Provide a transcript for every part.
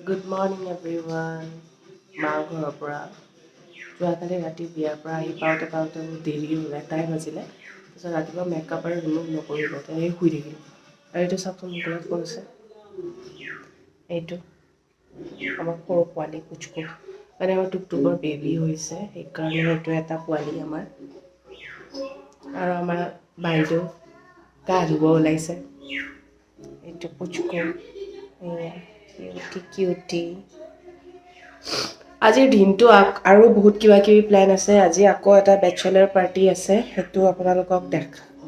Good morning everyone. মা ঘৰৰ পৰা যোৱাকালি ৰাতি বিয়াৰ পৰা আহি পাওঁতে মোৰ দেৰি হ'ল 1টাই বাজিলে তাৰপিছত ৰাতিপুৱা মেকআপ আৰু ৰিমুভ নকৰিলোঁ তেনেকৈ শুই থাকিলোঁ আৰু এইটো চাওকচোন মোৰ লগত কোন আছে এইটো আমাৰ সৰু পোৱালি পুচকু মানে আমাৰ টুকটুকৰ বেবী হৈছে সেইকাৰণে এইটো এটা পোৱালি আমাৰ আৰু আমাৰ বাইদেউ গা ধুব ওলাইছে এইটো পুচকু এয়া কিউটি আজিৰ দিনটো আৰু বহুত কিবা কিবি প্লেন আছে আজি আকৌ এটা বেচেলাৰ পাৰ্টি আছে সেইটো আপোনালোকক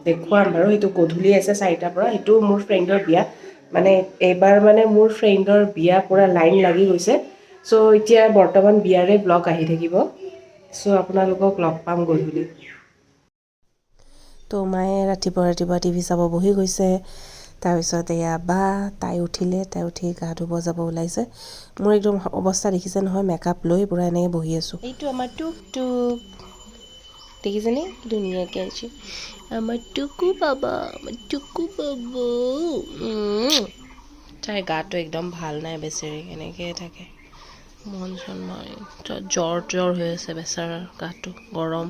দেখুৱাম বাৰু সেইটো গধূলি আছে 4টাৰ পৰা সেইটো মোৰ ফ্ৰেণ্ডৰ বিয়া মানে এইবাৰ মানে মোৰ ফ্ৰেণ্ডৰ বিয়া পুৰা লাইন লাগি গৈছে চ' এতিয়া বৰ্তমান বিয়াৰে ব্লগ আহি থাকিব চ' আপোনালোকক লগ পাম গধূলি তো মায়ে ৰাতিপুৱা টিভি চাব বহি গৈছে তাৰপিছত এয়া বা তাই উঠি গা ধুব যাব ওলাইছে মোৰ একদম অৱস্থা দেখিছে নহয় মেকআপ লৈ পুৰা এনেকৈ বহি আছোঁ এইটো আমাৰ টুক দেখিছেনে কি ধুনীয়াকৈ আছে আমাৰ টুকু বাবা তাইৰ গাটো একদম ভাল নাই বেচেৰি এনেকৈ থাকে মন চন মাৰি জ্বৰ হৈ আছে বেচেৰাৰ গাটো গৰম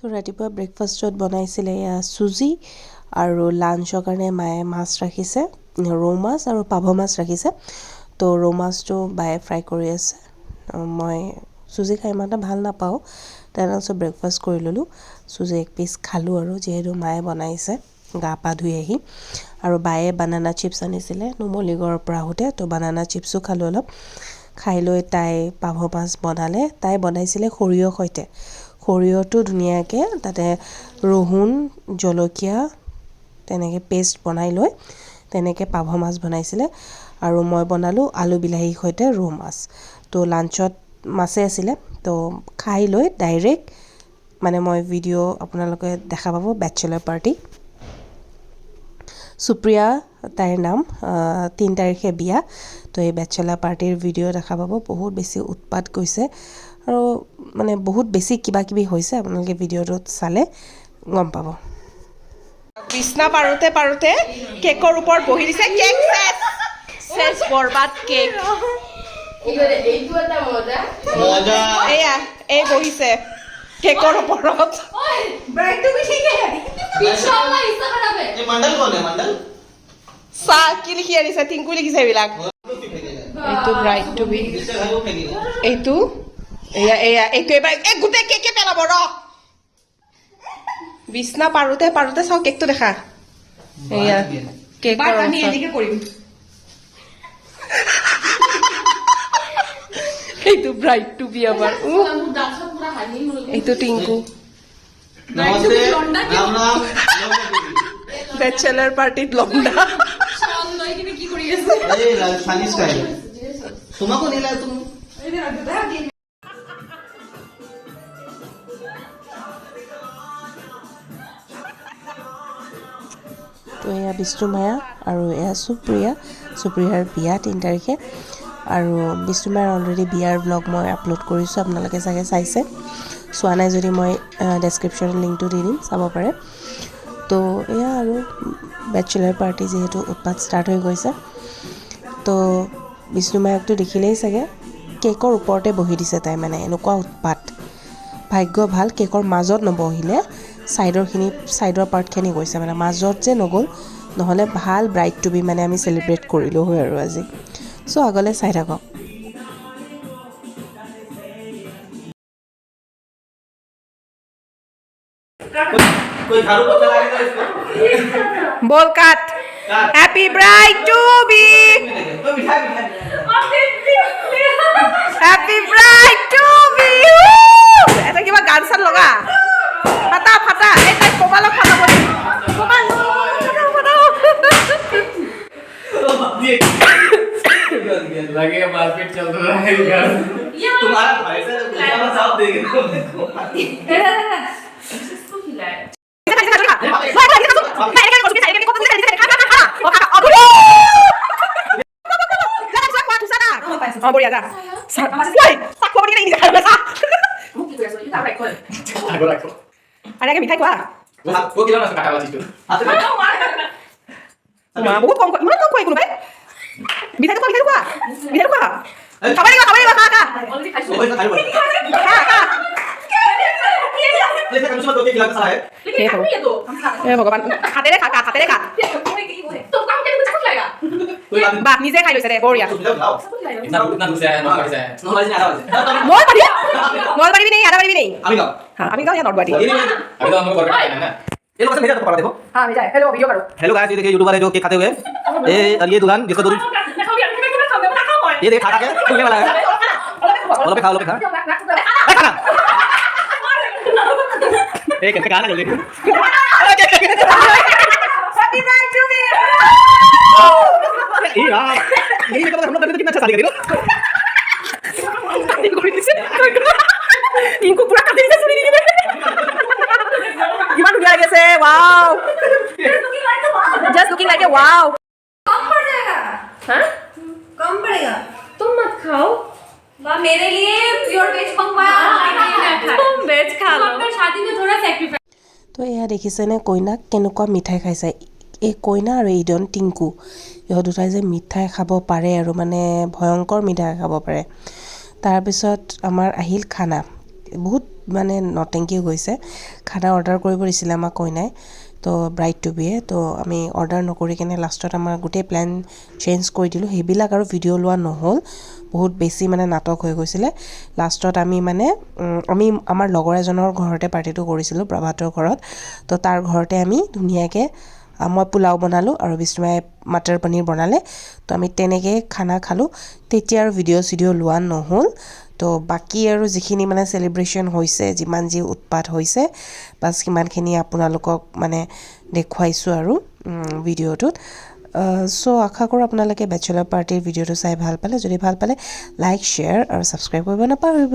তো ৰাতিপুৱা ব্ৰেকফাষ্টত বনাইছিলে এয়া চুজি আৰু লাঞ্চৰ কাৰণে মায়ে মাছ ৰাখিছে ৰৌ মাছ আৰু পাভ মাছ ৰাখিছে তো ৰৌ মাছটো বায়ে ফ্ৰাই কৰি আছে মই চুজি খাই ইমান এটা ভাল নাপাওঁ তাৰপিছত ব্ৰেকফাষ্ট কৰি ল'লোঁ চুজি এক পিচ খালোঁ আৰু যিহেতু মায়ে বনাইছে গা পা ধুই আহি আৰু বায়ে বানানা চিপছ আনিছিলে নুমলীগড়ৰ পৰা আহোঁতে তো বানানা চিপছো খালোঁ অলপ খাই লৈ তাই পাভ মাছ বনালে তাই বনাইছিলে সৰিয়হৰ সৈতে সৰিয়হটো ধুনীয়াকৈ তাতে ৰহুন জলকীয়া তেনেকৈ পেষ্ট বনাই লৈ তেনেকৈ পাভ মাছ বনাইছিলে আৰু মই বনালোঁ আলু বিলাহীৰ সৈতে ৰৌ মাছ তো লাঞ্চত মাছে আছিলে তো খাই লৈ ডাইৰেক্ট মানে মই ভিডিঅ' আপোনালোকে দেখা পাব বেচেলাৰ পাৰ্টি সুপ্ৰিয়া তাইৰ নাম 3 তাৰিখে বিয়া তো এই বেচেলাৰ পাৰ্টিৰ ভিডিঅ' দেখা পাব বহুত বেছি উৎপাত গৈছে আৰু মানে বহুত বেছি কিবা কিবি হৈছে আপোনালোকে ভিডিঅ'টোত চালে গম পাব বিছনা পাৰোঁতে কেকৰ ওপৰত বহি দিছে কেক চেছ বৰবাদ কেক এইটো এটা মজা এয়া এই বহিছে কেকৰ ওপৰত চা কি লিখি আনিছে টিংকু লিখিছে এইবিলাক এইটো ব্ৰাইড টু বি এইটো এয়া এইটো এবাৰ গোটেই কেকে পেলাব ৰ বিছনা পাৰোঁতে চাওঁ কেকটো দেখা এয়া কেকৰ আমি এনেকৈ কৰিম এইটো ব্ৰাইড টু বি আমাৰ এইটো টিংকু বেচেলাৰ পাৰ্টিত লংডা তো এয়া বিষ্ণুমায়া আৰু এয়া সুপ্ৰিয়াৰ বিয়া 3 তাৰিখে আৰু বিষ্ণুমায়াৰ অলৰেডি বিয়াৰ ব্লগ মই আপলোড কৰিছোঁ আপোনালোকে চাগে চাইছে চোৱা নাই যদি মই ডেছক্ৰিপশ্যনত লিংকটো দি দিম চাব পাৰে তো এয়া আৰু বেচেলাৰ পাৰ্টি যিহেতু উৎপাত ষ্টাৰ্ট হৈ গৈছে তো বিষ্ণুমায়াকটো দেখিলেই চাগে কেকৰ ওপৰতে বহি দিছে তাই মানে এনেকুৱা উৎপাত ভাগ্য ভাল কেকৰ মাজত নবহিলে ছাইডৰ পাৰ্টখিনি গৈছে মানে মাজত যে নগ'ল নহ'লে ভাল ব্ৰাইড টু বি মানে আমি চেলিব্ৰেট কৰিলোঁ হয় আৰু আজি চ' আগলৈ চাই থাকক বল কাট happy bride to be happy bride to be এটা কিবা গান চান লগা ফাটা এই তাই কমালক ফাটাব लगे मार्केट चल रहा है यार तुम्हारा भाई से पूरा साफ देगा इसको खिलाए বঢ়িয়া যা আৰু মিঠাই খোৱা মা বহুত কম ইমান কম কোনোবাই মিঠাইটো খোৱা খাব লাগিব খা হে ভগৱান হাতেৰে খা বাহ নিজে খাই লৈছে দে বঢ়িয়া इतना दूर से आया नॉर्थ से आया नॉर्थ भी नहीं आधा भी नहीं हाँ अभी गाँव या नॉर्थ अभी तो हम लोग बर्गर खाना है ये लोग मेरा तो पकड़ा देखो हाँ भेजा है हेलो वीडियो करो हेलो गाइस ये देखिए यूट्यूबर है जो केक खाते हुए ये दुकान जिसका दूरी ये देखिए खा के खुलने वाला है लो पे खा खाना एक कैसे खाना जल्दी यार यही मतलब हम लोग करने तो कितना अच्छा शादी करी ना इनको पूरा काटे से सुनी नहीं इमान उड़ा गया से wow just looking like a wow कम पड़ जाएगा हां कम पड़ेगा तुम मत खाओ वाह मेरे लिए प्योर वेज मंगवाया तुम वेज खा लो अपने शादी में थोड़ा सैक्रिफाइस তো এয়া দেখিছেনে কইনাক কেনেকুৱা মিঠাই খাইছে এই কইনা আৰু ইডন টিংকু ইহঁত দুটাই যে মিঠাই খাব পাৰে আৰু মানে ভয়ংকৰ মিঠাই খাব পাৰে তাৰপিছত আমাৰ আহিল খানা বহুত মানে নটেংকি গৈছে খানা অৰ্ডাৰ কৰিব দিছিলে আমাক কইনাই তো ব্ৰাইড টু বিয়ে তো আমি অৰ্ডাৰ নকৰি কিনে লাষ্টত আমাৰ গোটেই প্লেন চেঞ্জ কৰি দিলোঁ সেইবিলাক আৰু ভিডিঅ' লোৱা নহ'ল বহুত বেছি মানে নাটক হৈ গৈছিলে লাষ্টত আমি মানে আমি আমাৰ লগৰ এজনৰ ঘৰতে পাৰ্টিটো কৰিছিলোঁ প্ৰভাতৰ ঘৰত তো তাৰ ঘৰতে আমি ধুনীয়াকৈ মই পোলাও বনালোঁ আৰু বিষ্ণুমাই মাটাৰ পনীৰ বনালে তো আমি তেনেকৈ খানা খালোঁ তেতিয়া আৰু ভিডিঅ' লোৱা নহ'ল তো বাকী আৰু যিখিনি মানে চেলিব্ৰেশ্যন হৈছে যিমান যি উৎপাত হৈছে বাছ সিমানখিনি আপোনালোকক মানে দেখুৱাইছোঁ আৰু ভিডিঅ'টোত চ' আশা কৰোঁ আপোনালোকে বেচেলৰ পাৰ্টিৰ ভিডিঅ'টো চাই ভাল পালে যদি ভাল পালে লাইক শ্বেয়াৰ আৰু ছাবস্ক্ৰাইব কৰিব নাপাহৰিব